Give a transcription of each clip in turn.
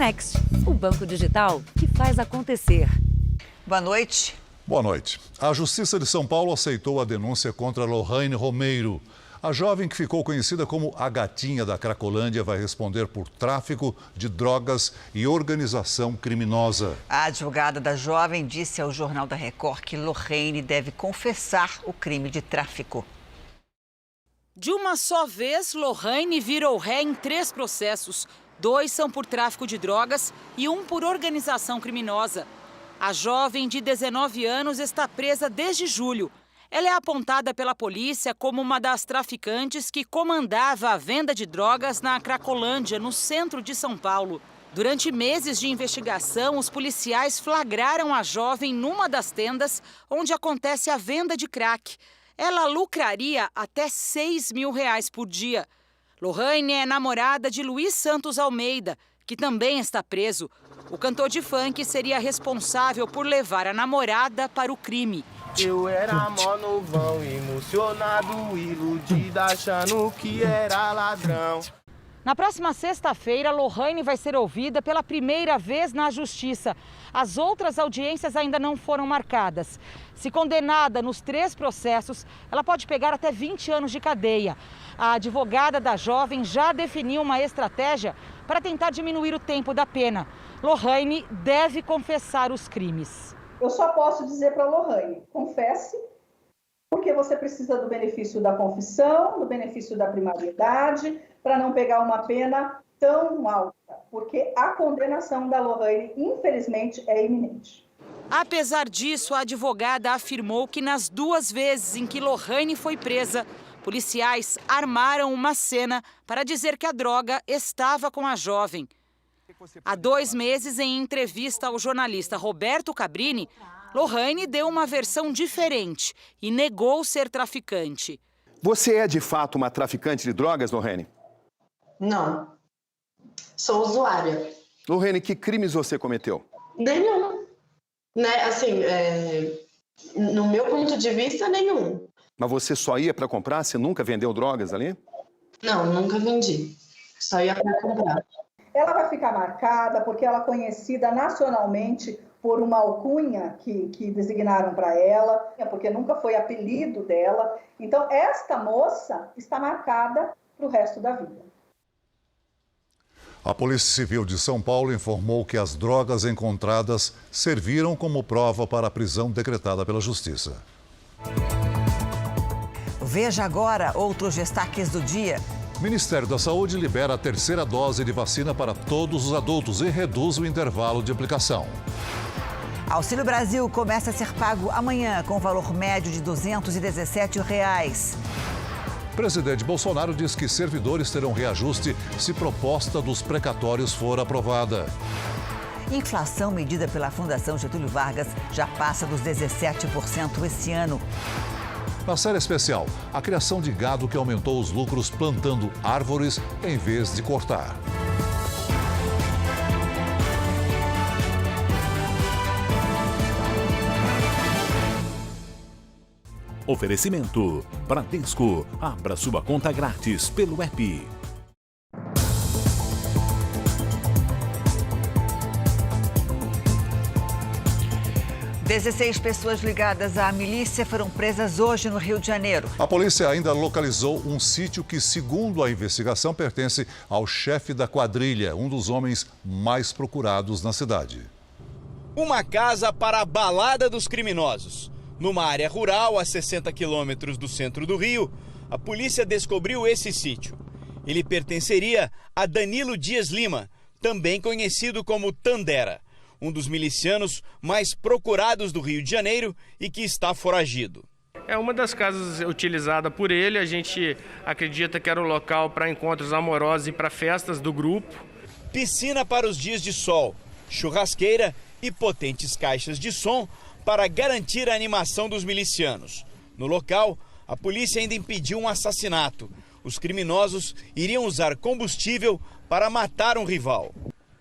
Next, o banco digital que faz acontecer. Boa noite. Boa noite. A Justiça de São Paulo aceitou a denúncia contra Lohane Romeiro. A jovem que ficou conhecida como a gatinha da Cracolândia vai responder por tráfico de drogas e organização criminosa. A advogada da jovem disse ao Jornal da Record que Lohane deve confessar o crime de tráfico. De uma só vez, Lohane virou ré em 3 processos. 2 são por tráfico de drogas e 1 por organização criminosa. A jovem de 19 anos está presa desde julho. Ela é apontada pela polícia como uma das traficantes que comandava a venda de drogas na Cracolândia, no centro de São Paulo. Durante meses de investigação, os policiais flagraram a jovem numa das tendas onde acontece a venda de crack. Ela lucraria até R$6 mil por dia. Lohane é namorada de Luiz Santos Almeida, que também está preso. O cantor de funk seria responsável por levar a namorada para o crime. Eu era mó novão, emocionado, iludido, achando que era ladrão. Na próxima sexta-feira, Lohane vai ser ouvida pela primeira vez na Justiça. As outras audiências ainda não foram marcadas. Se condenada nos 3 processos, ela pode pegar até 20 anos de cadeia. A advogada da jovem já definiu uma estratégia para tentar diminuir o tempo da pena. Lohane deve confessar os crimes. Eu só posso dizer para a Lohane, confesse, porque você precisa do benefício da confissão, do benefício da primariedade, para não pegar uma pena tão alta, porque a condenação da Lohane, infelizmente, é iminente. Apesar disso, a advogada afirmou que nas 2 vezes em que Lohane foi presa, policiais armaram uma cena para dizer que a droga estava com a jovem. Há 2 meses, em entrevista ao jornalista Roberto Cabrini, Lohane deu uma versão diferente e negou ser traficante. Você é de fato uma traficante de drogas, Lohane? Não. Sou usuária. Lohane, que crimes você cometeu? Nenhum. Né? Assim, no meu ponto de vista, nenhum. Mas você só ia para comprar? Você nunca vendeu drogas ali? Não, nunca vendi. Só ia para comprar. Ela vai ficar marcada porque ela é conhecida nacionalmente por uma alcunha que designaram para ela, porque nunca foi apelido dela. Então, esta moça está marcada para o resto da vida. A Polícia Civil de São Paulo informou que as drogas encontradas serviram como prova para a prisão decretada pela Justiça. Veja agora outros destaques do dia. O Ministério da Saúde libera a 3ª dose de vacina para todos os adultos e reduz o intervalo de aplicação. Auxílio Brasil começa a ser pago amanhã com valor médio de R$ 217. Presidente Bolsonaro diz que servidores terão reajuste se proposta dos precatórios for aprovada. Inflação medida pela Fundação Getúlio Vargas já passa dos 17% esse ano. Na série especial, a criação de gado que aumentou os lucros plantando árvores em vez de cortar. Oferecimento Bradesco. Abra sua conta grátis pelo app. 16 pessoas ligadas à milícia foram presas hoje no Rio de Janeiro. A polícia ainda localizou um sítio que, segundo a investigação, pertence ao chefe da quadrilha, um dos homens mais procurados na cidade. Uma casa para a balada dos criminosos. Numa área rural, a 60 quilômetros do centro do Rio, a polícia descobriu esse sítio. Ele pertenceria a Danilo Dias Lima, também conhecido como Tandera, um dos milicianos mais procurados do Rio de Janeiro e que está foragido. É uma das casas utilizada por ele, a gente acredita que era o local para encontros amorosos e para festas do grupo. Piscina para os dias de sol, churrasqueira e potentes caixas de som para garantir a animação dos milicianos. No local, a polícia ainda impediu um assassinato. Os criminosos iriam usar combustível para matar um rival.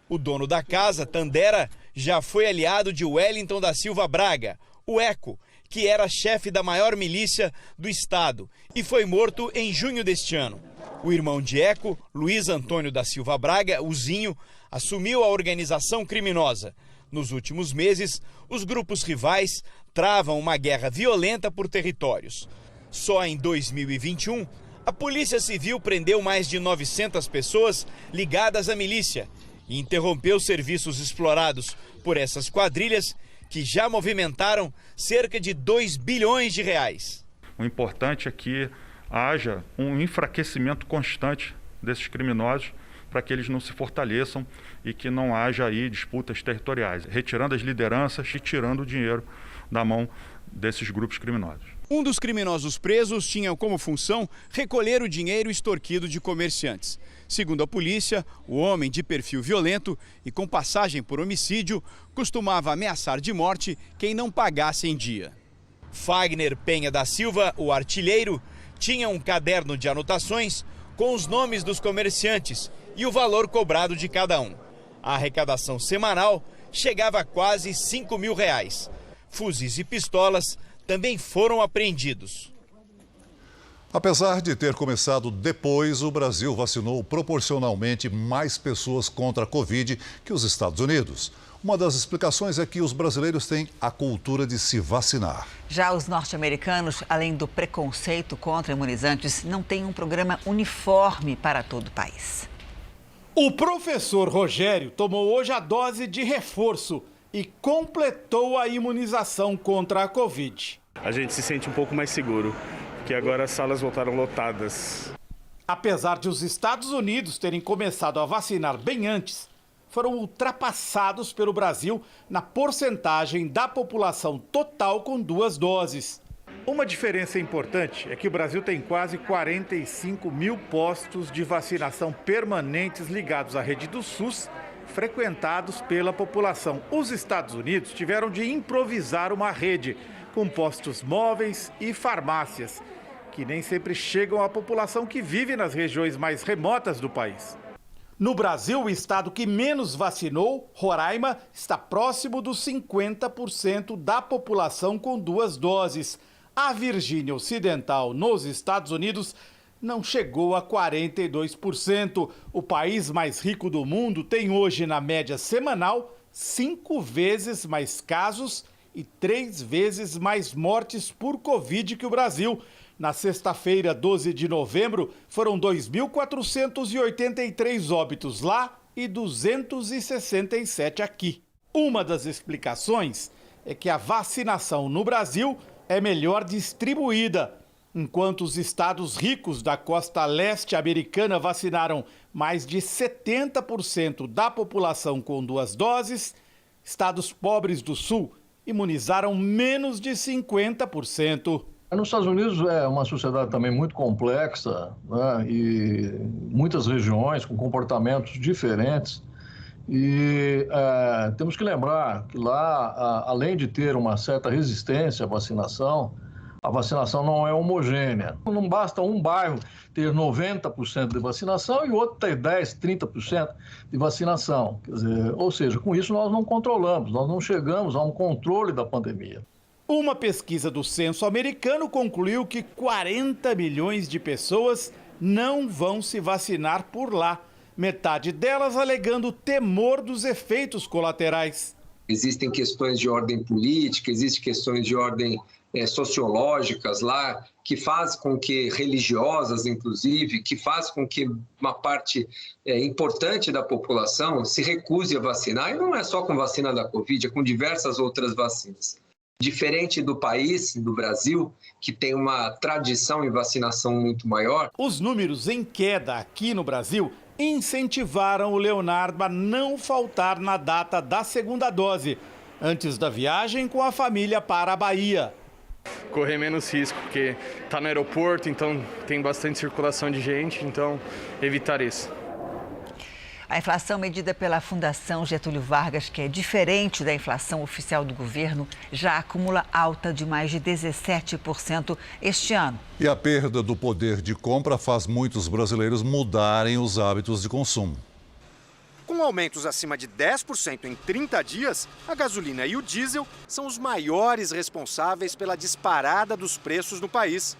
O dono da casa, Tandera, já foi aliado de Wellington da Silva Braga, o Eco, que era chefe da maior milícia do estado e foi morto em junho deste ano. O irmão de Eco, Luiz Antônio da Silva Braga, o Zinho, assumiu a organização criminosa. Nos últimos meses, os grupos rivais travam uma guerra violenta por territórios. Só em 2021, a Polícia Civil prendeu mais de 900 pessoas ligadas à milícia e interrompeu serviços explorados por essas quadrilhas que já movimentaram cerca de 2 bilhões de reais. O importante é que haja um enfraquecimento constante desses criminosos para que eles não se fortaleçam e que não haja aí disputas territoriais, retirando as lideranças e tirando o dinheiro da mão desses grupos criminosos. Um dos criminosos presos tinha como função recolher o dinheiro extorquido de comerciantes. Segundo a polícia, o homem de perfil violento e com passagem por homicídio costumava ameaçar de morte quem não pagasse em dia. Fagner Penha da Silva, o artilheiro, tinha um caderno de anotações com os nomes dos comerciantes e o valor cobrado de cada um. A arrecadação semanal chegava a quase R$5 mil. Fuzis e pistolas também foram apreendidos. Apesar de ter começado depois, o Brasil vacinou proporcionalmente mais pessoas contra a Covid que os Estados Unidos. Uma das explicações é que os brasileiros têm a cultura de se vacinar. Já os norte-americanos, além do preconceito contra imunizantes, não têm um programa uniforme para todo o país. O professor Rogério tomou hoje a dose de reforço e completou a imunização contra a Covid. A gente se sente um pouco mais seguro, porque agora as salas voltaram lotadas. Apesar de os Estados Unidos terem começado a vacinar bem antes, foram ultrapassados pelo Brasil na porcentagem da população total com 2 doses. Uma diferença importante é que o Brasil tem quase 45 mil postos de vacinação permanentes ligados à rede do SUS, frequentados pela população. Os Estados Unidos tiveram de improvisar uma rede com postos móveis e farmácias, que nem sempre chegam à população que vive nas regiões mais remotas do país. No Brasil, o estado que menos vacinou, Roraima, está próximo dos 50% da população com 2 doses. A Virgínia Ocidental, nos Estados Unidos, não chegou a 42%. O país mais rico do mundo tem hoje, na média semanal, 5 vezes mais casos e 3 vezes mais mortes por Covid que o Brasil. Na sexta-feira, 12 de novembro, foram 2.483 óbitos lá e 267 aqui. Uma das explicações é que a vacinação no Brasil é melhor distribuída. Enquanto os estados ricos da costa leste americana vacinaram mais de 70% da população com 2 doses, estados pobres do sul imunizaram menos de 50%. Nos Estados Unidos é uma sociedade também muito complexa, né? E muitas regiões com comportamentos diferentes. E temos que lembrar que lá, além de ter uma certa resistência à vacinação, a vacinação não é homogênea. Não basta um bairro ter 90% de vacinação e outro ter 10%, 30% de vacinação. Quer dizer, ou seja, com isso nós não controlamos, nós não chegamos a um controle da pandemia. Uma pesquisa do Censo americano concluiu que 40 milhões de pessoas não vão se vacinar por lá. Metade delas alegando temor dos efeitos colaterais. Existem questões de ordem política, existem questões de ordem sociológicas lá, que faz com que, religiosas inclusive, que faz com que uma parte importante da população se recuse a vacinar. E não é só com vacina da Covid, é com diversas outras vacinas. Diferente do país, do Brasil, que tem uma tradição em vacinação muito maior. Os números em queda aqui no Brasil incentivaram o Leonardo a não faltar na data da segunda dose, antes da viagem com a família para a Bahia. Correr menos risco, porque está no aeroporto, então tem bastante circulação de gente, então evitar isso. A inflação medida pela Fundação Getúlio Vargas, que é diferente da inflação oficial do governo, já acumula alta de mais de 17% este ano. E a perda do poder de compra faz muitos brasileiros mudarem os hábitos de consumo. Com Com aumentos acima de 10% em 30 dias, a gasolina e o diesel são os maiores responsáveis pela disparada dos preços no país,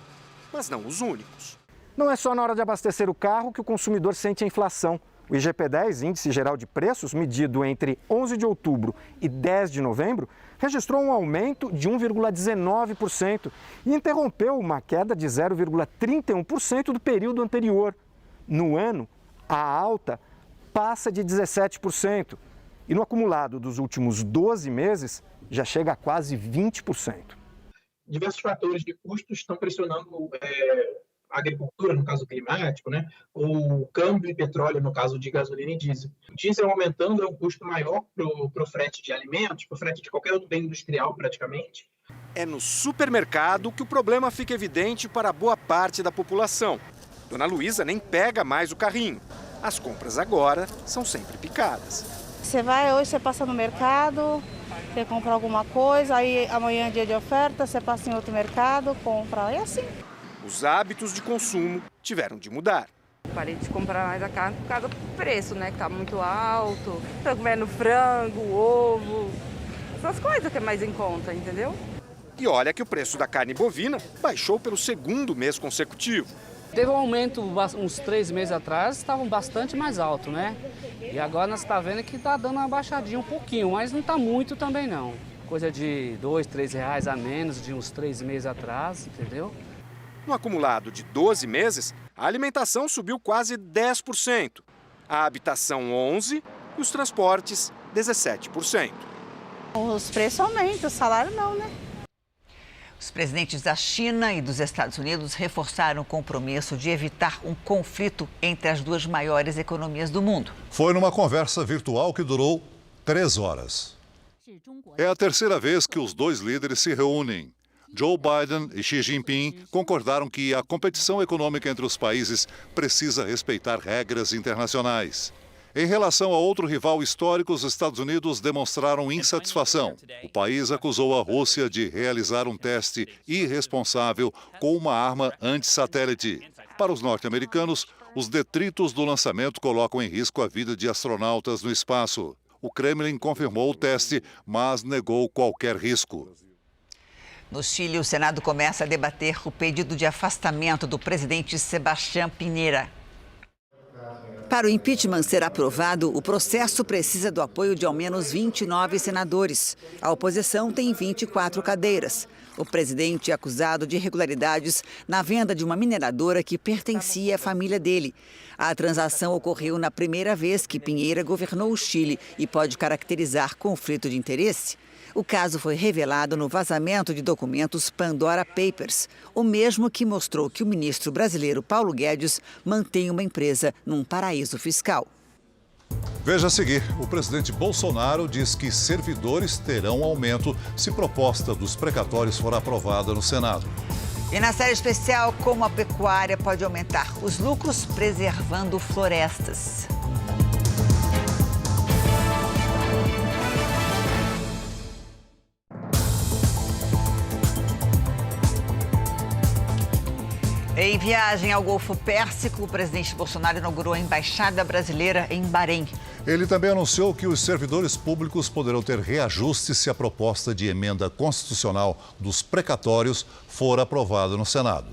mas não os únicos. Não é só na hora de abastecer o carro que o consumidor sente a inflação. O IGP-10, Índice Geral de Preços, medido entre 11 de outubro e 10 de novembro, registrou um aumento de 1,19% e interrompeu uma queda de 0,31% do período anterior. No ano, a alta passa de 17%. E no acumulado dos últimos 12 meses, já chega a quase 20%. Diversos fatores de custos estão pressionando a agricultura, no caso climático, né? O câmbio e petróleo, no caso de gasolina e diesel. O diesel aumentando é um custo maior para o frete de alimentos, para o frete de qualquer outro bem industrial, praticamente. É no supermercado que o problema fica evidente para boa parte da população. Dona Luísa nem pega mais o carrinho. As compras agora são sempre picadas. Você vai hoje, você passa no mercado, você compra alguma coisa, aí amanhã é dia de oferta, você passa em outro mercado, compra, é assim. Os hábitos de consumo tiveram de mudar. Parei de comprar mais a carne por causa do preço, né, que tá muito alto. Tô comendo frango, ovo, essas coisas que é mais em conta, entendeu? E olha que o preço da carne bovina baixou pelo segundo mês consecutivo. Teve um aumento uns 3 meses atrás, estavam bastante mais alto, né? E agora nós estamos vendo que está dando uma baixadinha um pouquinho, mas não está muito também não. Coisa de R$2, R$3 a menos de uns 3 meses atrás, entendeu? No acumulado de 12 meses, a alimentação subiu quase 10%, a habitação 11% e os transportes 17%. Os preços aumentam, o salário não, né? Os presidentes da China e dos Estados Unidos reforçaram o compromisso de evitar um conflito entre as duas maiores economias do mundo. Foi numa conversa virtual que durou 3 horas. É a terceira vez que os dois líderes se reúnem. Joe Biden e Xi Jinping concordaram que a competição econômica entre os países precisa respeitar regras internacionais. Em relação a outro rival histórico, os Estados Unidos demonstraram insatisfação. O país acusou a Rússia de realizar um teste irresponsável com uma arma antissatélite. Para os norte-americanos, os detritos do lançamento colocam em risco a vida de astronautas no espaço. O Kremlin confirmou o teste, mas negou qualquer risco. No Chile, o Senado começa a debater o pedido de afastamento do presidente Sebastián Piñera. Para o impeachment ser aprovado, o processo precisa do apoio de ao menos 29 senadores. A oposição tem 24 cadeiras. O presidente é acusado de irregularidades na venda de uma mineradora que pertencia à família dele. A transação ocorreu na primeira vez que Piñera governou o Chile e pode caracterizar conflito de interesse. O caso foi revelado no vazamento de documentos Pandora Papers, o mesmo que mostrou que o ministro brasileiro Paulo Guedes mantém uma empresa num paraíso fiscal. Veja a seguir, o presidente Bolsonaro diz que servidores terão aumento se proposta dos precatórios for aprovada no Senado. E na série especial, como a pecuária pode aumentar os lucros preservando florestas. Em viagem ao Golfo Pérsico, o presidente Bolsonaro inaugurou a Embaixada Brasileira em Bahrein. Ele também anunciou que os servidores públicos poderão ter reajuste se a proposta de emenda constitucional dos precatórios for aprovada no Senado.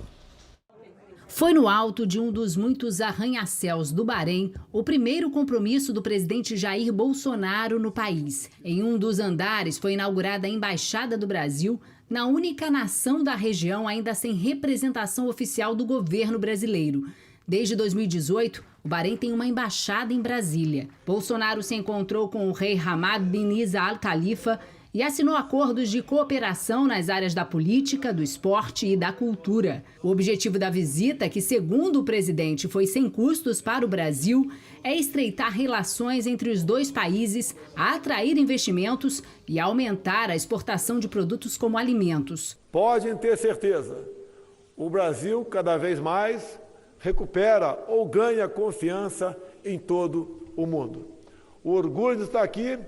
Foi no alto de um dos muitos arranha-céus do Bahrein o primeiro compromisso do presidente Jair Bolsonaro no país. Em um dos andares foi inaugurada a Embaixada do Brasil, na única nação da região ainda sem representação oficial do governo brasileiro. Desde 2018, o Bahrein tem uma embaixada em Brasília. Bolsonaro se encontrou com o rei Hamad bin Isa Al Khalifa e assinou acordos de cooperação nas áreas da política, do esporte e da cultura. O objetivo da visita, que segundo o presidente foi sem custos para o Brasil, é estreitar relações entre os dois países, atrair investimentos e aumentar a exportação de produtos como alimentos. Podem ter certeza, o Brasil cada vez mais recupera ou ganha confiança em todo o mundo. O orgulho de estar aqui,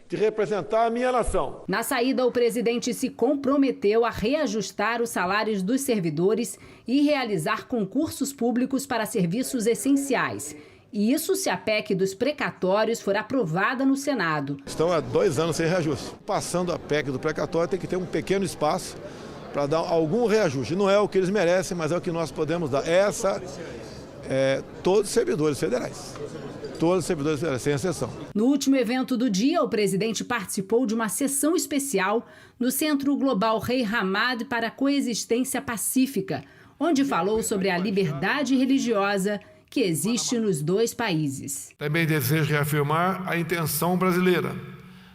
de representar a minha nação. Na saída, o presidente se comprometeu a reajustar os salários dos servidores e realizar concursos públicos para serviços essenciais. E isso se a PEC dos precatórios for aprovada no Senado. Estão há 2 anos sem reajuste. Passando a PEC do precatório, tem que ter um pequeno espaço para dar algum reajuste. Não é o que eles merecem, mas é o que nós podemos dar. Todos os servidores federais. Todos os servidores federais, sem exceção. No último evento do dia, o presidente participou de uma sessão especial no Centro Global Rei Hamad para a Coexistência Pacífica, onde falou sobre a liberdade religiosa que existe nos 2 países. Também desejo reafirmar a intenção brasileira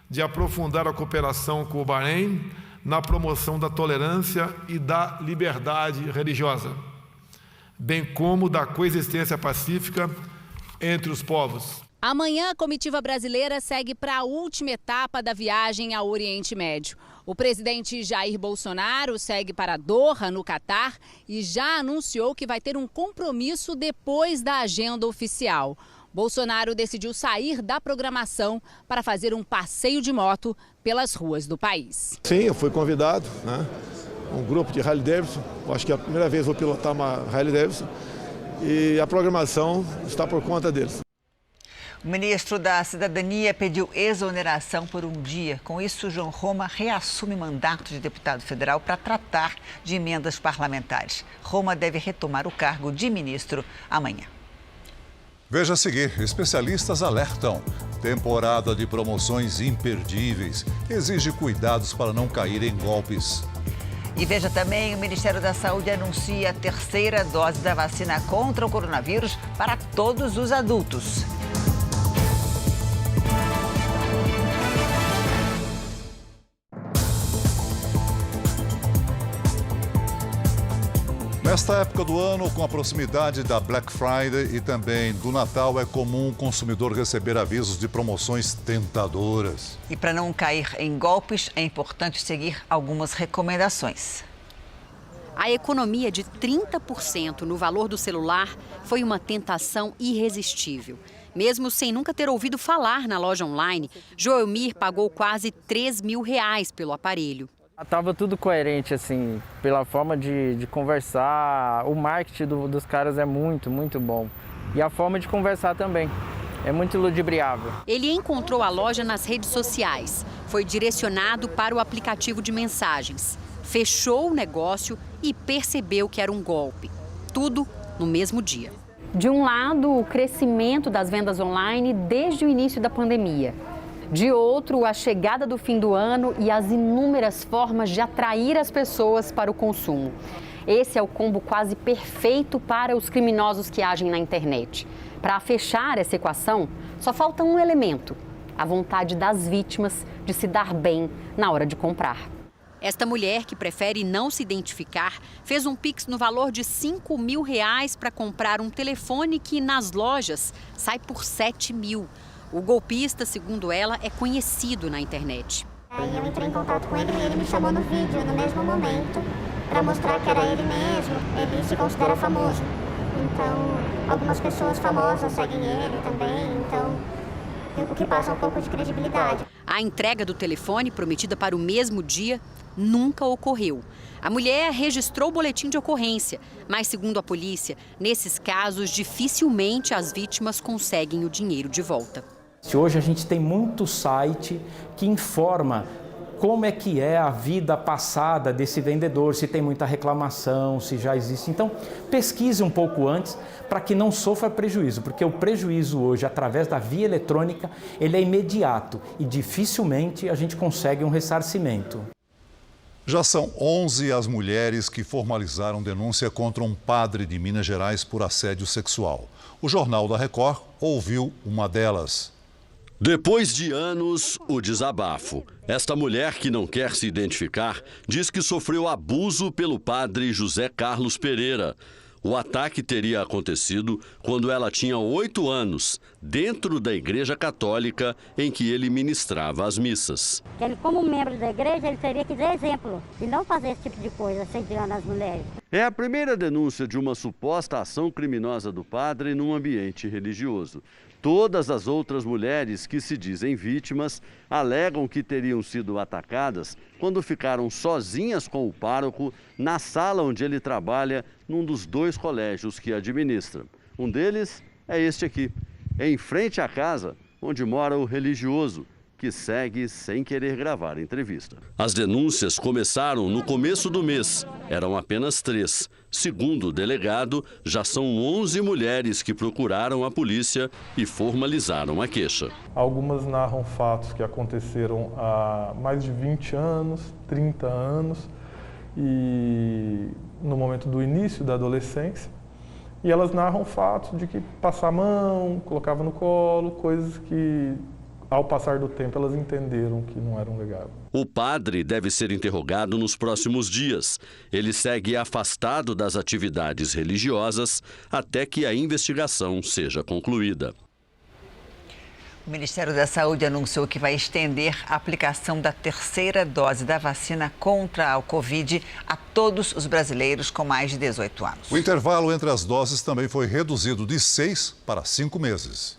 de aprofundar a cooperação com o Bahrein na promoção da tolerância e da liberdade religiosa, bem como da coexistência pacífica entre os povos. Amanhã, a comitiva brasileira segue para a última etapa da viagem ao Oriente Médio. O presidente Jair Bolsonaro segue para Doha, no Catar, e já anunciou que vai ter um compromisso depois da agenda oficial. Bolsonaro decidiu sair da programação para fazer um passeio de moto pelas ruas do país. Sim, eu fui convidado, um grupo de Harley Davidson. Acho que é a primeira vez que vou pilotar uma Harley Davidson. E a programação está por conta deles. O ministro da Cidadania pediu exoneração por um dia. Com isso, João Roma reassume mandato de deputado federal para tratar de emendas parlamentares. Roma deve retomar o cargo de ministro amanhã. Veja a seguir, especialistas alertam. Temporada de promoções imperdíveis. Exige cuidados para não cair em golpes. E veja também, o Ministério da Saúde anuncia a 3ª dose da vacina contra o coronavírus para todos os adultos. Nesta época do ano, com a proximidade da Black Friday e também do Natal, é comum o consumidor receber avisos de promoções tentadoras. E para não cair em golpes, é importante seguir algumas recomendações. A economia de 30% no valor do celular foi uma tentação irresistível. Mesmo sem nunca ter ouvido falar na loja online, Joelmir pagou quase R$3 mil pelo aparelho. Tava tudo coerente, assim, pela forma de conversar. O marketing dos caras é muito, muito bom. E a forma de conversar também. É muito ludibriável. Ele encontrou a loja nas redes sociais. Foi direcionado para o aplicativo de mensagens. Fechou o negócio e percebeu que era um golpe. Tudo no mesmo dia. De um lado, o crescimento das vendas online desde o início da pandemia. De outro, a chegada do fim do ano e as inúmeras formas de atrair as pessoas para o consumo. Esse é o combo quase perfeito para os criminosos que agem na internet. Para fechar essa equação, só falta um elemento: a vontade das vítimas de se dar bem na hora de comprar. Esta mulher, que prefere não se identificar, fez um Pix no valor de R$5 mil para comprar um telefone que, nas lojas, sai por R$7 mil. O golpista, segundo ela, é conhecido na internet. Aí eu entrei em contato com ele e ele me chamou no vídeo, no mesmo momento, para mostrar que era ele mesmo. Ele se considera famoso. Então, algumas pessoas famosas seguem ele também, então, o que passa um pouco de credibilidade. A entrega do telefone, prometida para o mesmo dia, nunca ocorreu. A mulher registrou o boletim de ocorrência, mas, segundo a polícia, nesses casos, dificilmente as vítimas conseguem o dinheiro de volta. Hoje a gente tem muito site que informa como é que é a vida passada desse vendedor, se tem muita reclamação, se já existe. Então, pesquise um pouco antes para que não sofra prejuízo, porque o prejuízo hoje, através da via eletrônica, ele é imediato e dificilmente a gente consegue um ressarcimento. Já são 11 as mulheres que formalizaram denúncia contra um padre de Minas Gerais por assédio sexual. O Jornal da Record ouviu uma delas. Depois de anos, o desabafo. Esta mulher, que não quer se identificar, diz que sofreu abuso pelo padre José Carlos Pereira. O ataque teria acontecido quando ela tinha 8 anos, dentro da Igreja Católica em que ele ministrava as missas. Ele, como membro da igreja, ele teria que dar exemplo e não fazer esse tipo de coisa, assediando as mulheres. É a primeira denúncia de uma suposta ação criminosa do padre num ambiente religioso. Todas as outras mulheres que se dizem vítimas alegam que teriam sido atacadas quando ficaram sozinhas com o pároco na sala onde ele trabalha num dos 2 colégios que administra. Um deles é este aqui, em frente à casa onde mora o religioso, que segue sem querer gravar a entrevista. As denúncias começaram no começo do mês. Eram apenas 3. Segundo o delegado, já são 11 mulheres que procuraram a polícia e formalizaram a queixa. Algumas narram fatos que aconteceram há mais de 20 anos, 30 anos, e no momento do início da adolescência. E elas narram fatos de que passar a mão, colocava no colo, coisas que, ao passar do tempo, elas entenderam que não eram legais. O padre deve ser interrogado nos próximos dias. Ele segue afastado das atividades religiosas até que a investigação seja concluída. O Ministério da Saúde anunciou que vai estender a aplicação da terceira dose da vacina contra a Covid a todos os brasileiros com mais de 18 anos. O intervalo entre as doses também foi reduzido de 6 para 5 meses.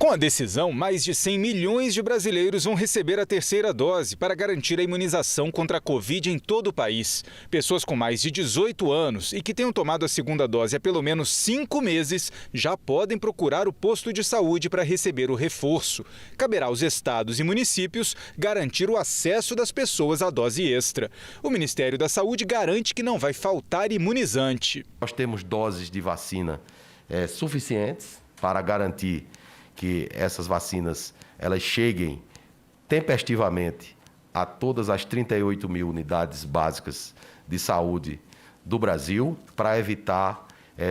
Com a decisão, mais de 100 milhões de brasileiros vão receber a terceira dose para garantir a imunização contra a Covid em todo o país. Pessoas com mais de 18 anos e que tenham tomado a segunda dose há pelo menos 5 meses já podem procurar o posto de saúde para receber o reforço. Caberá aos estados e municípios garantir o acesso das pessoas à dose extra. O Ministério da Saúde garante que não vai faltar imunizante. Nós temos doses de vacina suficientes para garantir que essas vacinas elas cheguem tempestivamente a todas as 38 mil unidades básicas de saúde do Brasil para evitar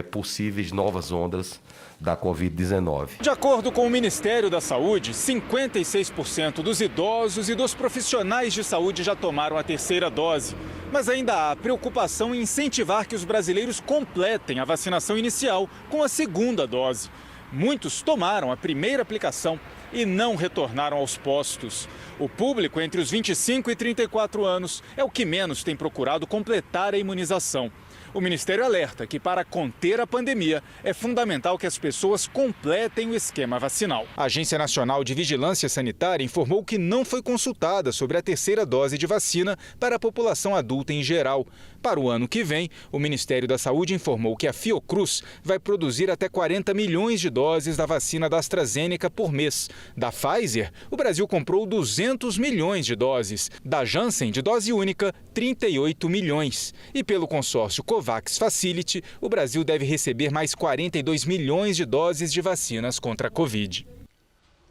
possíveis novas ondas da Covid-19. De acordo com o Ministério da Saúde, 56% dos idosos e dos profissionais de saúde já tomaram a terceira dose. Mas ainda há preocupação em incentivar que os brasileiros completem a vacinação inicial com a segunda dose. Muitos tomaram a primeira aplicação e não retornaram aos postos. O público entre os 25 e 34 anos é o que menos tem procurado completar a imunização. O Ministério alerta que, para conter a pandemia, é fundamental que as pessoas completem o esquema vacinal. A Agência Nacional de Vigilância Sanitária informou que não foi consultada sobre a terceira dose de vacina para a população adulta em geral. Para o ano que vem, o Ministério da Saúde informou que a Fiocruz vai produzir até 40 milhões de doses da vacina da AstraZeneca por mês. Da Pfizer, o Brasil comprou 200 milhões de doses. Da Janssen, de dose única, 38 milhões. E pelo consórcio COVAX Facility, o Brasil deve receber mais 42 milhões de doses de vacinas contra a Covid.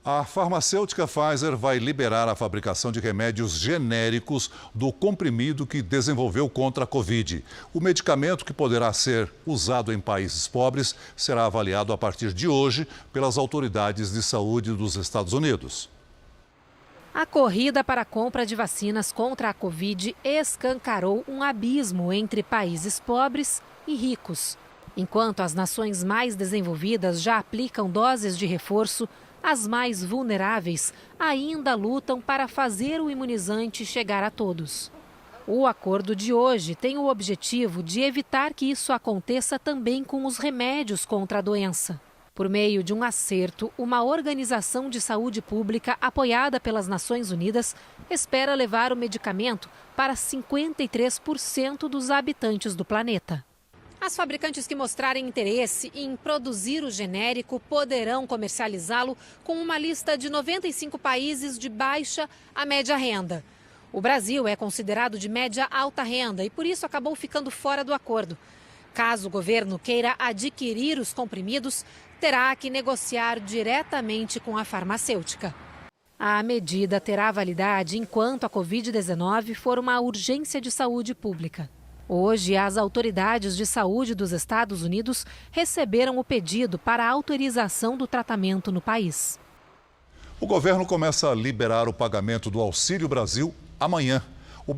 A farmacêutica Pfizer vai liberar a fabricação de remédios genéricos do comprimido que desenvolveu contra a Covid. O medicamento, que poderá ser usado em países pobres, será avaliado a partir de hoje pelas autoridades de saúde dos Estados Unidos. A corrida para a compra de vacinas contra a Covid escancarou um abismo entre países pobres e ricos. Enquanto as nações mais desenvolvidas já aplicam doses de reforço, as mais vulneráveis ainda lutam para fazer o imunizante chegar a todos. O acordo de hoje tem o objetivo de evitar que isso aconteça também com os remédios contra a doença. Por meio de um acerto, uma organização de saúde pública apoiada pelas Nações Unidas espera levar o medicamento para 53% dos habitantes do planeta. As fabricantes que mostrarem interesse em produzir o genérico poderão comercializá-lo com uma lista de 95 países de baixa a média renda. O Brasil é considerado de média alta renda e por isso acabou ficando fora do acordo. Caso o governo queira adquirir os comprimidos, terá que negociar diretamente com a farmacêutica. A medida terá validade enquanto a Covid-19 for uma urgência de saúde pública. Hoje, as autoridades de saúde dos Estados Unidos receberam o pedido para a autorização do tratamento no país. O governo começa a liberar o pagamento do Auxílio Brasil amanhã. O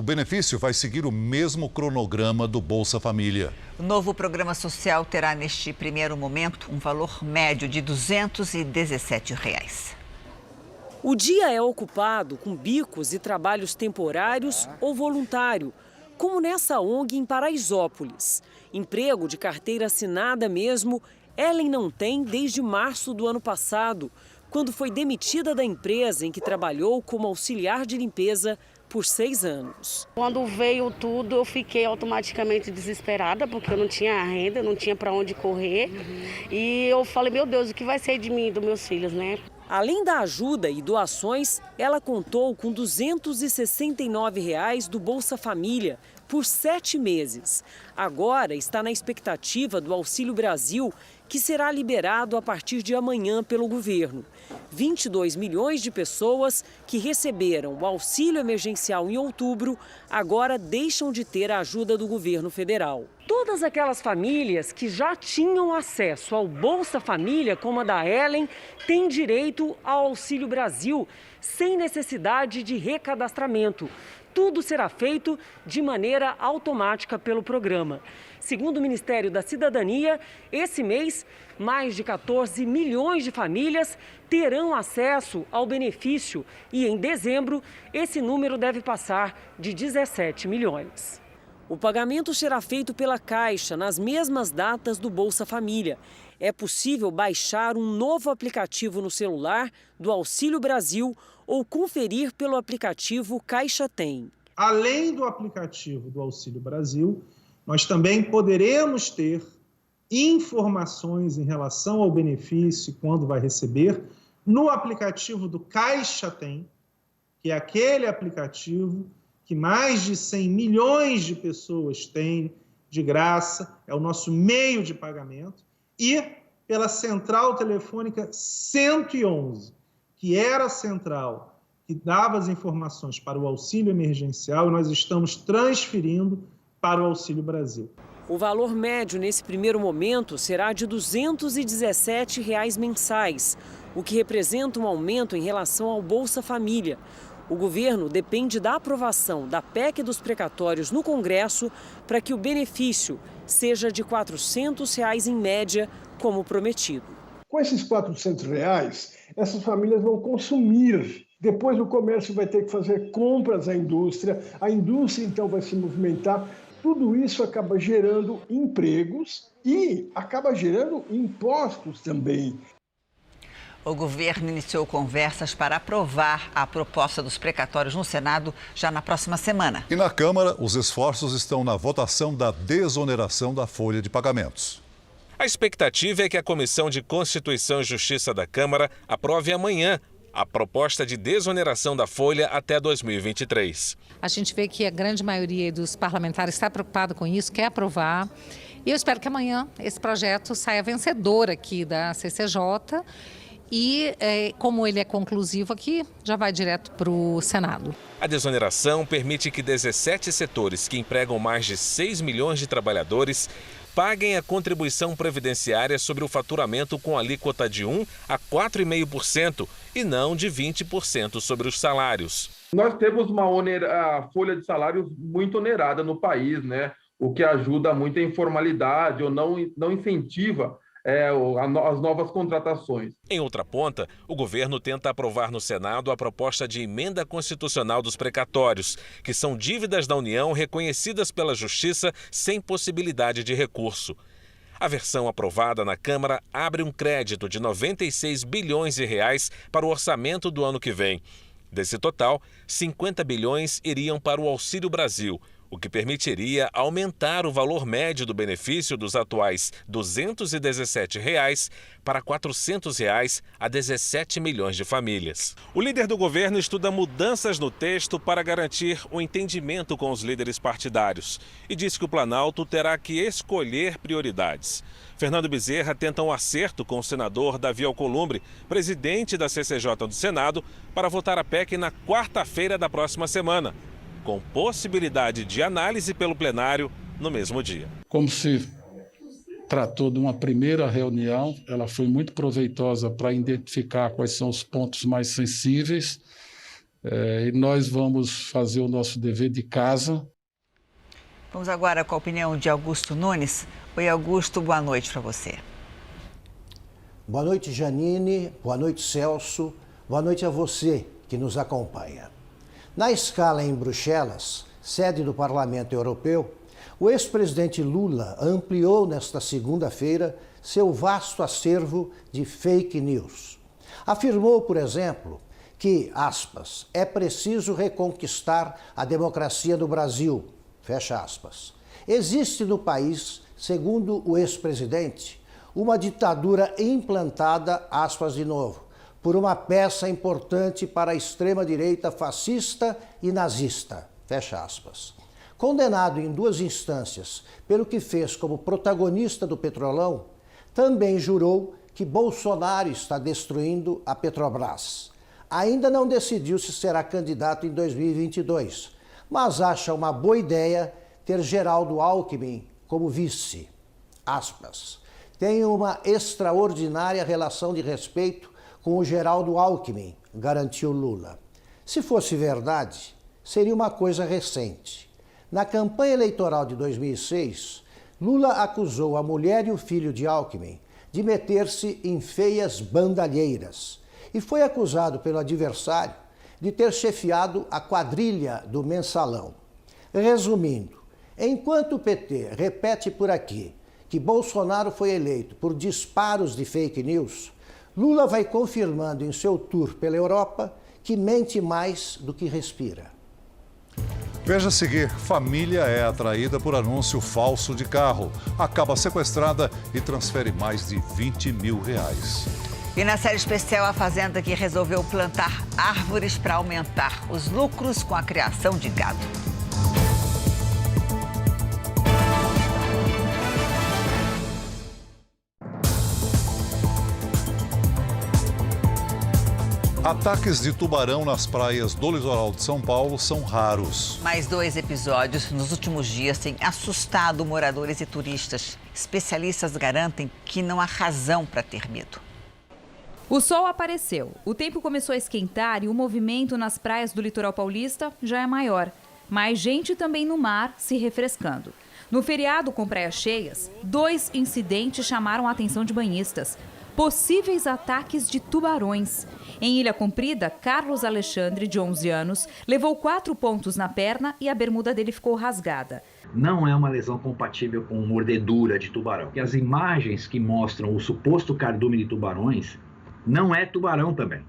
benefício vai seguir o mesmo cronograma do Bolsa Família. O novo programa social terá, neste primeiro momento, um valor médio de R$ 217. O dia é ocupado com bicos e trabalhos temporários ou voluntário, como nessa ONG em Paraisópolis. Emprego de carteira assinada mesmo, Ellen não tem desde março do ano passado, quando foi demitida da empresa em que trabalhou como auxiliar de limpeza por 6 anos. Quando veio tudo, eu fiquei automaticamente desesperada, porque eu não tinha renda, não tinha para onde correr. E eu falei, meu Deus, o que vai ser de mim e dos meus filhos, né? Além da ajuda e doações, ela contou com R$ 269 do Bolsa Família por 7 meses. Agora está na expectativa do Auxílio Brasil, que será liberado a partir de amanhã pelo governo. 22 milhões de pessoas que receberam o auxílio emergencial em outubro agora deixam de ter a ajuda do governo federal. Todas aquelas famílias que já tinham acesso ao Bolsa Família, como a da Ellen, têm direito ao Auxílio Brasil, sem necessidade de recadastramento. Tudo será feito de maneira automática pelo programa. Segundo o Ministério da Cidadania, esse mês, mais de 14 milhões de famílias terão acesso ao benefício e, em dezembro, esse número deve passar de 17 milhões. O pagamento será feito pela Caixa nas mesmas datas do Bolsa Família. É possível baixar um novo aplicativo no celular do Auxílio Brasil ou conferir pelo aplicativo Caixa Tem. Além do aplicativo do Auxílio Brasil, nós também poderemos ter informações em relação ao benefício e quando vai receber no aplicativo do Caixa Tem, que é aquele aplicativo que mais de 100 milhões de pessoas têm de graça, é o nosso meio de pagamento, e pela central telefônica 111, que era a central que dava as informações para o auxílio emergencial, e nós estamos transferindo para o Auxílio Brasil. O valor médio nesse primeiro momento será de R$ 217 mensais, o que representa um aumento em relação ao Bolsa Família. O governo depende da aprovação da PEC dos precatórios no Congresso para que o benefício seja de R$ 400 em média, como prometido. Com esses R$ 400, essas famílias vão consumir. Depois o comércio vai ter que fazer compras à indústria, a indústria então vai se movimentar. Tudo isso acaba gerando empregos e acaba gerando impostos também. O governo iniciou conversas para aprovar a proposta dos precatórios no Senado já na próxima semana. E na Câmara, os esforços estão na votação da desoneração da folha de pagamentos. A expectativa é que a Comissão de Constituição e Justiça da Câmara aprove amanhã a proposta de desoneração da folha até 2023. A gente vê que a grande maioria dos parlamentares está preocupada com isso, quer aprovar. E eu espero que amanhã esse projeto saia vencedor aqui da CCJ. E, como ele é conclusivo aqui, já vai direto para o Senado. A desoneração permite que 17 setores que empregam mais de 6 milhões de trabalhadores paguem a contribuição previdenciária sobre o faturamento com alíquota de 1% a 4,5% e não de 20% sobre os salários. Nós temos uma folha de salários muito onerada no país, né? O que ajuda muito a informalidade ou não incentiva as novas contratações. Em outra ponta, o governo tenta aprovar no Senado a proposta de emenda constitucional dos precatórios, que são dívidas da União reconhecidas pela Justiça sem possibilidade de recurso. A versão aprovada na Câmara abre um crédito de 96 bilhões de reais para o orçamento do ano que vem. Desse total, 50 bilhões iriam para o Auxílio Brasil, o que permitiria aumentar o valor médio do benefício dos atuais R$ 217 para R$ 400 a 17 milhões de famílias. O líder do governo estuda mudanças no texto para garantir o entendimento com os líderes partidários e diz que o Planalto terá que escolher prioridades. Fernando Bezerra tenta um acerto com o senador Davi Alcolumbre, presidente da CCJ do Senado, para votar a PEC na quarta-feira da próxima semana, com possibilidade de análise pelo plenário no mesmo dia. Como se tratou de uma primeira reunião, ela foi muito proveitosa para identificar quais são os pontos mais sensíveis e nós vamos fazer o nosso dever de casa. Vamos agora com a opinião de Augusto Nunes. Oi, Augusto, boa noite para você. Boa noite, Janine. Boa noite, Celso. Boa noite a você que nos acompanha. Na escala em Bruxelas, sede do Parlamento Europeu, o ex-presidente Lula ampliou nesta segunda-feira seu vasto acervo de fake news. Afirmou, por exemplo, que, aspas, é preciso reconquistar a democracia do Brasil, fecha aspas. Existe no país, segundo o ex-presidente, uma ditadura implantada, aspas de novo, por uma peça importante para a extrema-direita fascista e nazista, fecha aspas. Condenado em 2 instâncias pelo que fez como protagonista do Petrolão, também jurou que Bolsonaro está destruindo a Petrobras. Ainda não decidiu se será candidato em 2022, mas acha uma boa ideia ter Geraldo Alckmin como vice. Aspas. Tenho uma extraordinária relação de respeito com o Geraldo Alckmin, garantiu Lula. Se fosse verdade, seria uma coisa recente. Na campanha eleitoral de 2006, Lula acusou a mulher e o filho de Alckmin de meter-se em feias bandalheiras e foi acusado pelo adversário de ter chefiado a quadrilha do Mensalão. Resumindo, enquanto o PT repete por aqui que Bolsonaro foi eleito por disparos de fake news, Lula vai confirmando em seu tour pela Europa que mente mais do que respira. Veja a seguir, família é atraída por anúncio falso de carro. Acaba sequestrada e transfere mais de 20 mil reais. E na série especial, a fazenda que resolveu plantar árvores para aumentar os lucros com a criação de gado. Ataques de tubarão nas praias do litoral de São Paulo são raros. Mais 2 episódios nos últimos dias têm assustado moradores e turistas. Especialistas garantem que não há razão para ter medo. O sol apareceu, o tempo começou a esquentar e o movimento nas praias do litoral paulista já é maior. Mais gente também no mar se refrescando. No feriado com praias cheias, 2 incidentes chamaram a atenção de banhistas. Possíveis ataques de tubarões. Em Ilha Comprida, Carlos Alexandre, de 11 anos, levou 4 pontos na perna e a bermuda dele ficou rasgada. Não é uma lesão compatível com mordedura de tubarão. E as imagens que mostram o suposto cardume de tubarões não é tubarão também.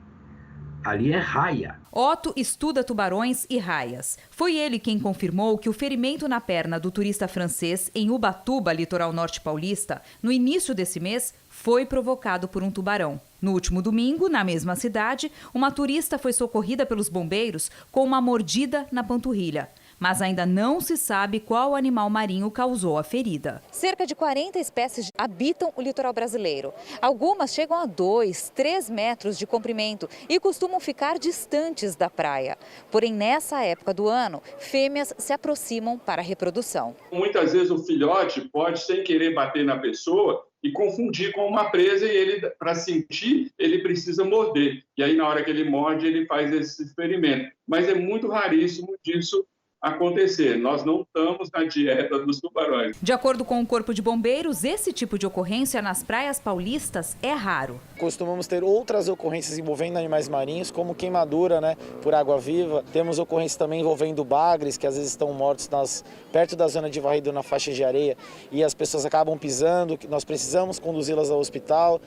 Ali é raia. Otto estuda tubarões e raias. Foi ele quem confirmou que o ferimento na perna do turista francês em Ubatuba, litoral norte paulista, no início desse mês, foi provocado por um tubarão. No último domingo, na mesma cidade, uma turista foi socorrida pelos bombeiros com uma mordida na panturrilha. Mas ainda não se sabe qual animal marinho causou a ferida. Cerca de 40 espécies habitam o litoral brasileiro. Algumas chegam a 2, 3 metros de comprimento e costumam ficar distantes da praia. Porém, nessa época do ano, fêmeas se aproximam para a reprodução. Muitas vezes o filhote pode, sem querer, bater na pessoa e confundir com uma presa e ele, para sentir, ele precisa morder. E aí, na hora que ele morde, ele faz esse experimento. Mas é muito raríssimo disso acontecer. Nós não estamos na dieta dos tubarões. De acordo com o Corpo de Bombeiros, esse tipo de ocorrência nas praias paulistas é raro. Costumamos ter outras ocorrências envolvendo animais marinhos, como queimadura, por água-viva. Temos ocorrências também envolvendo bagres, que às vezes estão mortos perto da zona de varrido na faixa de areia, e as pessoas acabam pisando, nós precisamos conduzi-las ao hospital.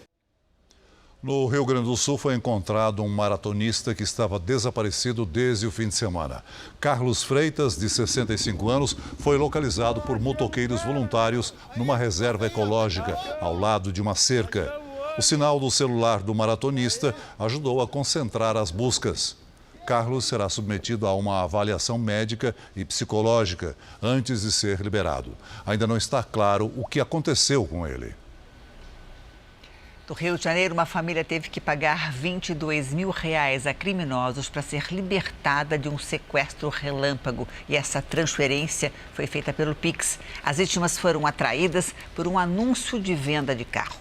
No Rio Grande do Sul foi encontrado um maratonista que estava desaparecido desde o fim de semana. Carlos Freitas, de 65 anos, foi localizado por motoqueiros voluntários numa reserva ecológica, ao lado de uma cerca. O sinal do celular do maratonista ajudou a concentrar as buscas. Carlos será submetido a uma avaliação médica e psicológica antes de ser liberado. Ainda não está claro o que aconteceu com ele. Do Rio de Janeiro, uma família teve que pagar 22 mil reais a criminosos para ser libertada de um sequestro relâmpago. E essa transferência foi feita pelo Pix. As vítimas foram atraídas por um anúncio de venda de carro.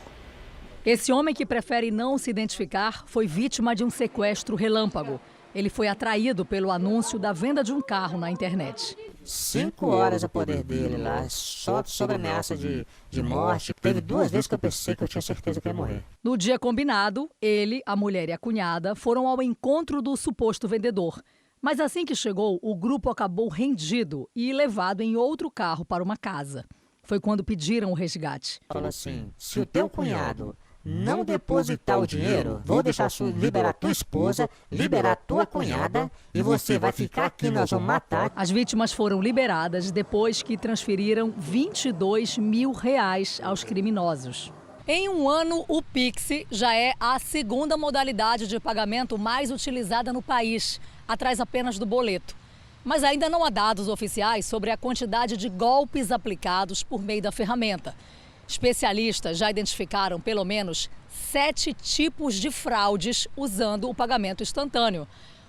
Esse homem, que prefere não se identificar, foi vítima de um sequestro relâmpago. Ele foi atraído pelo anúncio da venda de um carro na internet. 5 horas a poder dele lá, só sobre ameaça de morte. Teve 2 vezes que eu pensei que eu tinha certeza que ia morrer. No dia combinado, ele, a mulher e a cunhada foram ao encontro do suposto vendedor. Mas assim que chegou, o grupo acabou rendido e levado em outro carro para uma casa. Foi quando pediram o resgate. Falou assim, se o teu cunhado não depositar o dinheiro, vou deixar liberar tua esposa, liberar tua cunhada e você vai ficar aqui, nós vamos matar. As vítimas foram liberadas depois que transferiram R$22 mil aos criminosos. Em um ano, o Pix já é a segunda modalidade de pagamento mais utilizada no país, atrás apenas do boleto. Mas ainda não há dados oficiais sobre a quantidade de golpes aplicados por meio da ferramenta. Especialistas já identificaram pelo menos 7 tipos de fraudes usando o pagamento instantâneo.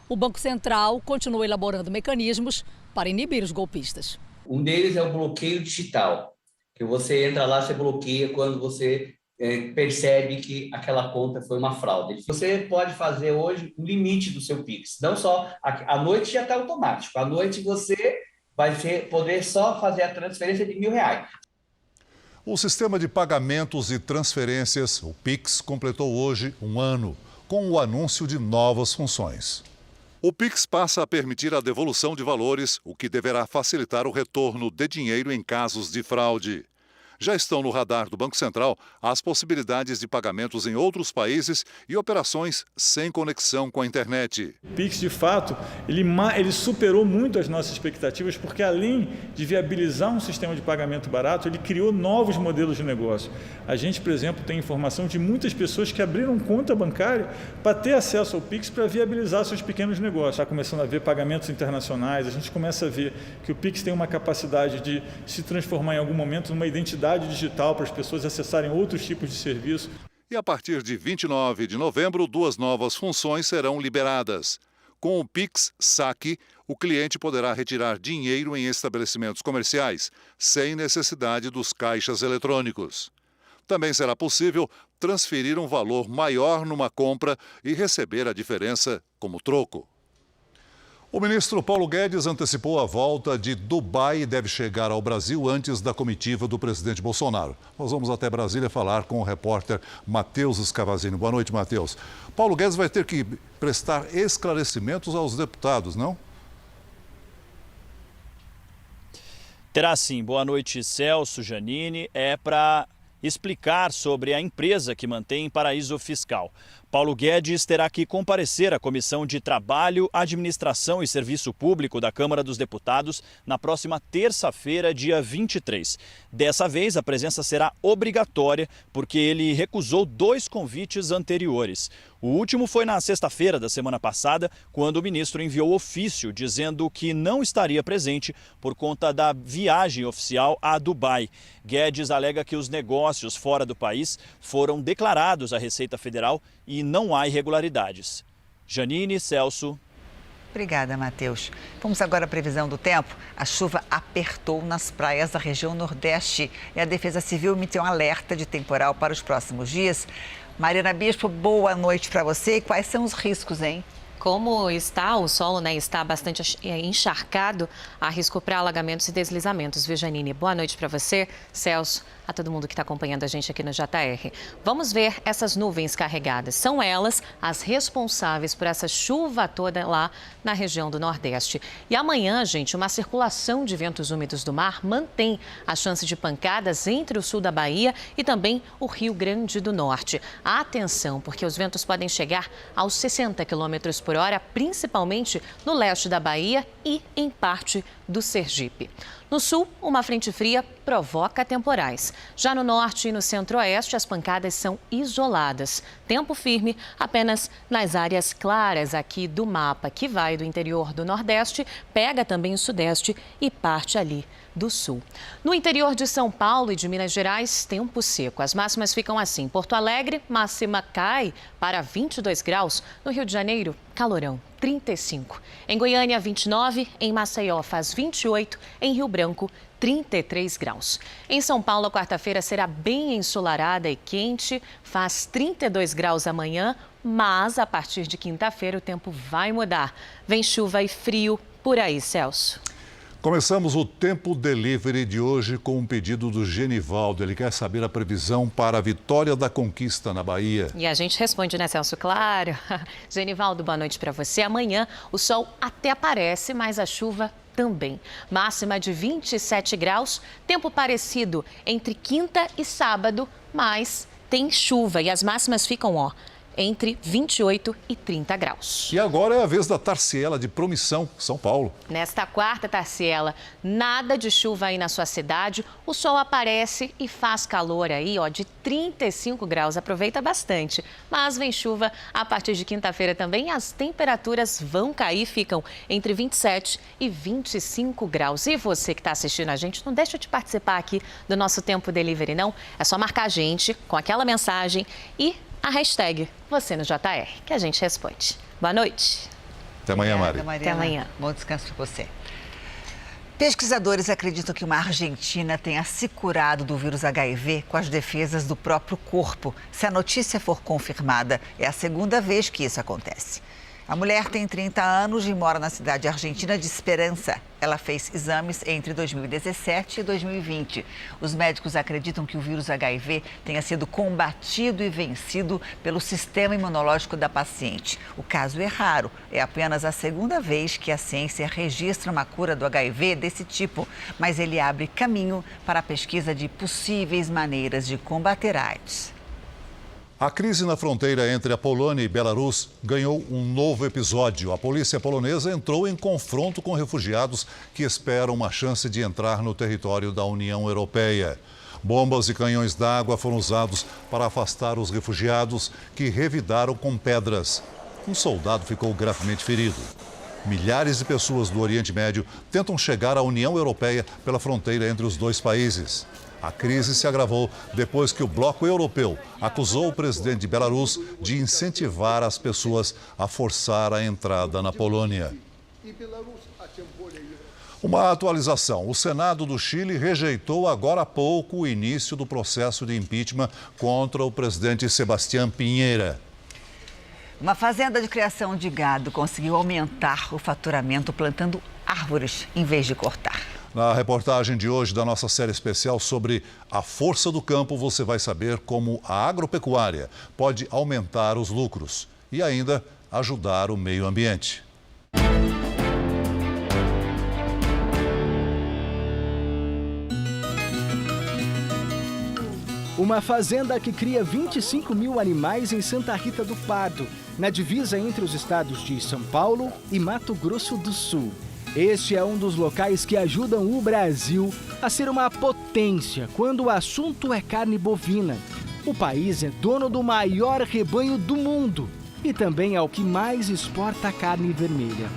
O Banco Central continua elaborando mecanismos para inibir os golpistas. Um deles é o bloqueio digital, que você entra lá, você bloqueia quando você percebe que aquela conta foi uma fraude. Você pode fazer hoje o limite do seu Pix. Não só à noite já está automático. À noite você vai poder só fazer a transferência de R$1.000. O sistema de pagamentos e transferências, o Pix, completou hoje um ano, com o anúncio de novas funções. O Pix passa a permitir a devolução de valores, o que deverá facilitar o retorno de dinheiro em casos de fraude. Já estão no radar do Banco Central as possibilidades de pagamentos em outros países e operações sem conexão com a internet. O Pix, de fato, ele superou muito as nossas expectativas, porque além de viabilizar um sistema de pagamento barato, ele criou novos modelos de negócio. A gente, por exemplo, tem informação de muitas pessoas que abriram conta bancária para ter acesso ao Pix para viabilizar seus pequenos negócios. Está começando a ver pagamentos internacionais, a gente começa a ver que o Pix tem uma capacidade de se transformar em algum momento numa identidade digital para as pessoas acessarem outros tipos de serviço. E a partir de 29 de novembro, 2 novas funções serão liberadas. Com o Pix Saque, o cliente poderá retirar dinheiro em estabelecimentos comerciais, sem necessidade dos caixas eletrônicos. Também será possível transferir um valor maior numa compra e receber a diferença como troco. O ministro Paulo Guedes antecipou a volta de Dubai e deve chegar ao Brasil antes da comitiva do presidente Bolsonaro. Nós vamos até Brasília falar com o repórter Matheus Escavazini. Boa noite, Matheus. Paulo Guedes vai ter que prestar esclarecimentos aos deputados, não? Terá sim. Boa noite, Celso, Janine. É para explicar sobre a empresa que mantém paraíso fiscal. Paulo Guedes terá que comparecer à Comissão de Trabalho, Administração e Serviço Público da Câmara dos Deputados na próxima terça-feira, dia 23. Dessa vez, a presença será obrigatória porque ele recusou 2 convites anteriores. O último foi na sexta-feira da semana passada, quando o ministro enviou ofício dizendo que não estaria presente por conta da viagem oficial a Dubai. Guedes alega que os negócios fora do país foram declarados à Receita Federal e não há irregularidades. Janine, Celso. Obrigada, Matheus. Vamos agora à previsão do tempo. A chuva apertou nas praias da região Nordeste e a Defesa Civil emitiu um alerta de temporal para os próximos dias. Mariana Bispo, boa noite para você. E quais são os riscos, hein? Como está o solo, está bastante encharcado, há risco para alagamentos e deslizamentos, viu, Janine? Boa noite para você, Celso, a todo mundo que está acompanhando a gente aqui no JR. Vamos ver essas nuvens carregadas. São elas as responsáveis por essa chuva toda lá na região do Nordeste. E amanhã, gente, uma circulação de ventos úmidos do mar mantém a chance de pancadas entre o sul da Bahia e também o Rio Grande do Norte. Atenção, porque os ventos podem chegar aos 60 km por hora, principalmente no leste da Bahia e em parte do Sergipe. No sul, uma frente fria provoca temporais. Já no norte e no centro-oeste, as pancadas são isoladas. Tempo firme apenas nas áreas claras aqui do mapa, que vai do interior do Nordeste, pega também o Sudeste e parte ali do Sul. No interior de São Paulo e de Minas Gerais, tempo seco. As máximas ficam assim. Porto Alegre, máxima cai para 22 graus. No Rio de Janeiro, calorão, 35. Em Goiânia, 29. Em Maceió, faz 28. Em Rio Branco, 33 graus. Em São Paulo, a quarta-feira será bem ensolarada e quente. Faz 32 graus amanhã, mas a partir de quinta-feira o tempo vai mudar. Vem chuva e frio por aí, Celso. Começamos o Tempo Delivery de hoje com um pedido do Genivaldo. Ele quer saber a previsão para a Vitória da Conquista na Bahia. E a gente responde, né, Celso? Claro. Genivaldo, boa noite para você. Amanhã o sol até aparece, mas a chuva também. Máxima de 27 graus, tempo parecido entre quinta e sábado, mas tem chuva e as máximas ficam, entre 28 e 30 graus. E agora é a vez da Tarciela de Promissão, São Paulo. Nesta quarta, Tarciela, nada de chuva aí na sua cidade. O sol aparece e faz calor aí, de 35 graus. Aproveita bastante. Mas vem chuva a partir de quinta-feira também. As temperaturas vão cair, ficam entre 27 e 25 graus. E você que está assistindo a gente, não deixa de participar aqui do nosso Tempo Delivery, não. É só marcar a gente com aquela mensagem e a hashtag Você no JR, que a gente responde. Boa noite. Até amanhã, Mari. Até amanhã. Bom descanso para você. Pesquisadores acreditam que uma argentina tenha se curado do vírus HIV com as defesas do próprio corpo. Se a notícia for confirmada, é a segunda vez que isso acontece. A mulher tem 30 anos e mora na cidade argentina de Esperança. Ela fez exames entre 2017 e 2020. Os médicos acreditam que o vírus HIV tenha sido combatido e vencido pelo sistema imunológico da paciente. O caso é raro. É apenas a segunda vez que a ciência registra uma cura do HIV desse tipo. Mas ele abre caminho para a pesquisa de possíveis maneiras de combater a AIDS. A crise na fronteira entre a Polônia e Belarus ganhou um novo episódio. A polícia polonesa entrou em confronto com refugiados que esperam uma chance de entrar no território da União Europeia. Bombas e canhões d'água foram usados para afastar os refugiados, que revidaram com pedras. Um soldado ficou gravemente ferido. Milhares de pessoas do Oriente Médio tentam chegar à União Europeia pela fronteira entre os dois países. A crise se agravou depois que o bloco europeu acusou o presidente de Belarus de incentivar as pessoas a forçar a entrada na Polônia. Uma atualização. O Senado do Chile rejeitou agora há pouco o início do processo de impeachment contra o presidente Sebastián Piñera. Uma fazenda de criação de gado conseguiu aumentar o faturamento plantando árvores em vez de cortar. Na reportagem de hoje da nossa série especial sobre a força do campo, você vai saber como a agropecuária pode aumentar os lucros e ainda ajudar o meio ambiente. Uma fazenda que cria 25 mil animais em Santa Rita do Pardo, na divisa entre os estados de São Paulo e Mato Grosso do Sul. Este é um dos locais que ajudam o Brasil a ser uma potência quando o assunto é carne bovina. O país é dono do maior rebanho do mundo e também é o que mais exporta carne vermelha.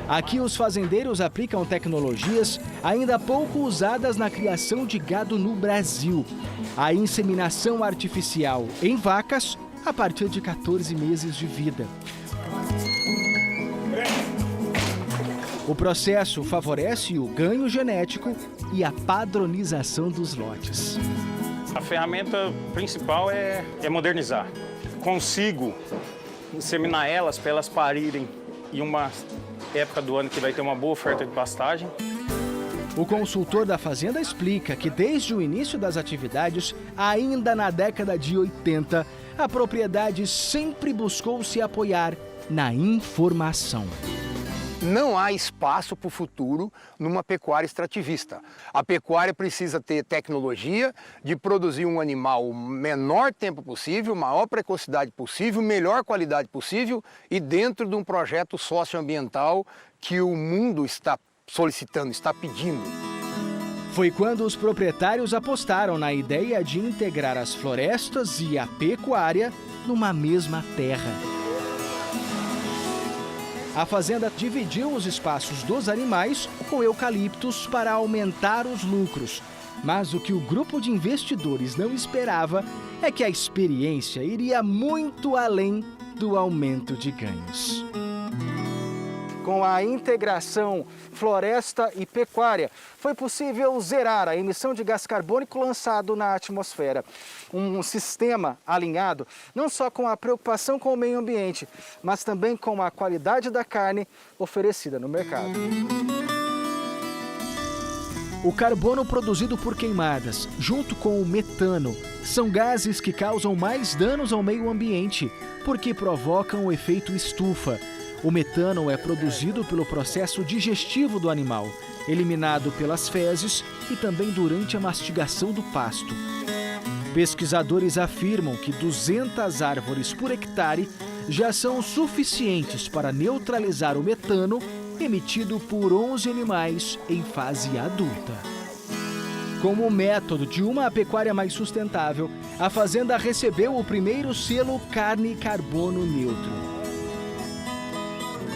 Aqui os fazendeiros aplicam tecnologias ainda pouco usadas na criação de gado no Brasil. A inseminação artificial em vacas a partir de 14 meses de vida. O processo favorece o ganho genético e a padronização dos lotes. A ferramenta principal é modernizar. Consigo inseminar elas para elas parirem em uma época do ano que vai ter uma boa oferta de pastagem. O consultor da fazenda explica que desde o início das atividades, ainda na década de 80, a propriedade sempre buscou se apoiar na informação. Não há espaço para o futuro numa pecuária extrativista. A pecuária precisa ter tecnologia de produzir um animal o menor tempo possível, maior precocidade possível, melhor qualidade possível e dentro de um projeto socioambiental que o mundo está solicitando, está pedindo. Foi quando os proprietários apostaram na ideia de integrar as florestas e a pecuária numa mesma terra. A fazenda dividiu os espaços dos animais com eucaliptos para aumentar os lucros. Mas o que o grupo de investidores não esperava é que a experiência iria muito além do aumento de ganhos. Com a integração floresta e pecuária, foi possível zerar a emissão de gás carbônico lançado na atmosfera. Um sistema alinhado não só com a preocupação com o meio ambiente, mas também com a qualidade da carne oferecida no mercado. O carbono produzido por queimadas, junto com o metano, são gases que causam mais danos ao meio ambiente, porque provocam o efeito estufa. O metano é produzido pelo processo digestivo do animal, eliminado pelas fezes e também durante a mastigação do pasto. Pesquisadores afirmam que 200 árvores por hectare já são suficientes para neutralizar o metano emitido por 11 animais em fase adulta. Como método de uma pecuária mais sustentável, a fazenda recebeu o primeiro selo Carne e Carbono Neutro.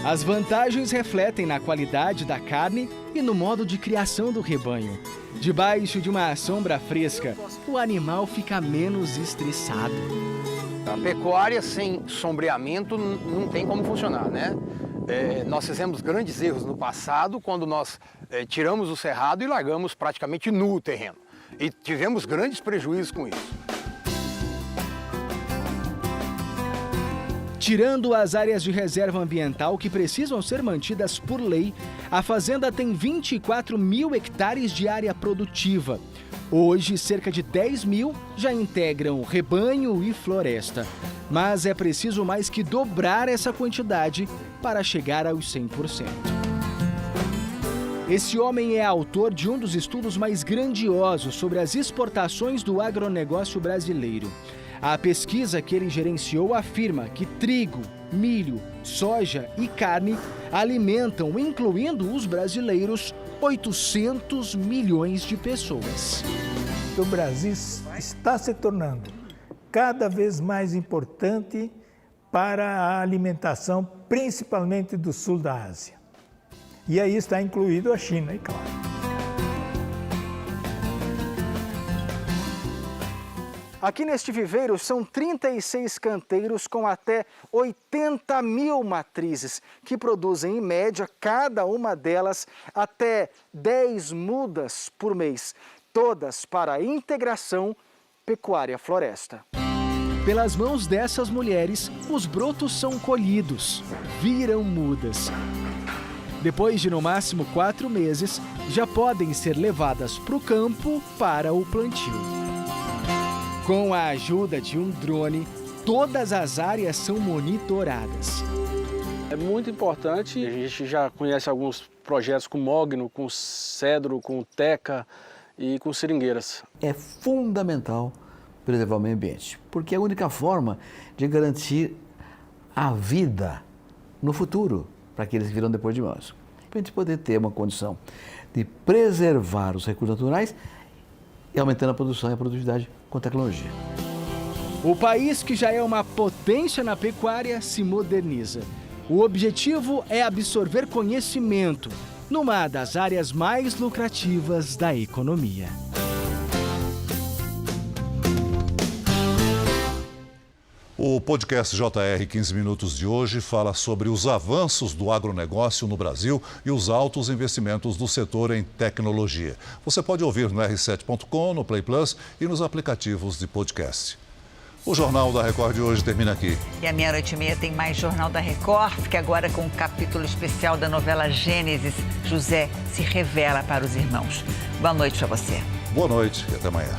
As vantagens refletem na qualidade da carne e no modo de criação do rebanho. Debaixo de uma sombra fresca, o animal fica menos estressado. A pecuária sem sombreamento não tem como funcionar, né? Nós fizemos grandes erros no passado quando nós tiramos o cerrado e largamos praticamente nu o terreno. E tivemos grandes prejuízos com isso. Tirando as áreas de reserva ambiental que precisam ser mantidas por lei, a fazenda tem 24 mil hectares de área produtiva. Hoje, cerca de 10 mil já integram rebanho e floresta. Mas é preciso mais que dobrar essa quantidade para chegar aos 100%. Esse homem é autor de um dos estudos mais grandiosos sobre as exportações do agronegócio brasileiro. A pesquisa que ele gerenciou afirma que trigo, milho, soja e carne alimentam, incluindo os brasileiros, 800 milhões de pessoas. O Brasil está se tornando cada vez mais importante para a alimentação, principalmente do sul da Ásia. E aí está incluído a China, é claro. Aqui neste viveiro são 36 canteiros com até 80 mil matrizes, que produzem, em média, cada uma delas até 10 mudas por mês, todas para a integração pecuária-floresta. Pelas mãos dessas mulheres, os brotos são colhidos, viram mudas. Depois de no máximo 4 meses, já podem ser levadas para o campo para o plantio. Com a ajuda de um drone, todas as áreas são monitoradas. É muito importante, a gente já conhece alguns projetos com mogno, com cedro, com teca e com seringueiras. É fundamental preservar o meio ambiente, porque é a única forma de garantir a vida no futuro para aqueles que virão depois de nós. Para a gente poder ter uma condição de preservar os recursos naturais e aumentando a produção e a produtividade com tecnologia. O país, que já é uma potência na pecuária, se moderniza. O objetivo é absorver conhecimento numa das áreas mais lucrativas da economia. O podcast JR 15 Minutos de hoje fala sobre os avanços do agronegócio no Brasil e os altos investimentos do setor em tecnologia. Você pode ouvir no r7.com, no Play Plus e nos aplicativos de podcast. O Jornal da Record de hoje termina aqui. E à meia-noite e meia tem mais Jornal da Record. Fique agora com um capítulo especial da novela Gênesis. José se revela para os irmãos. Boa noite para você. Boa noite e até amanhã.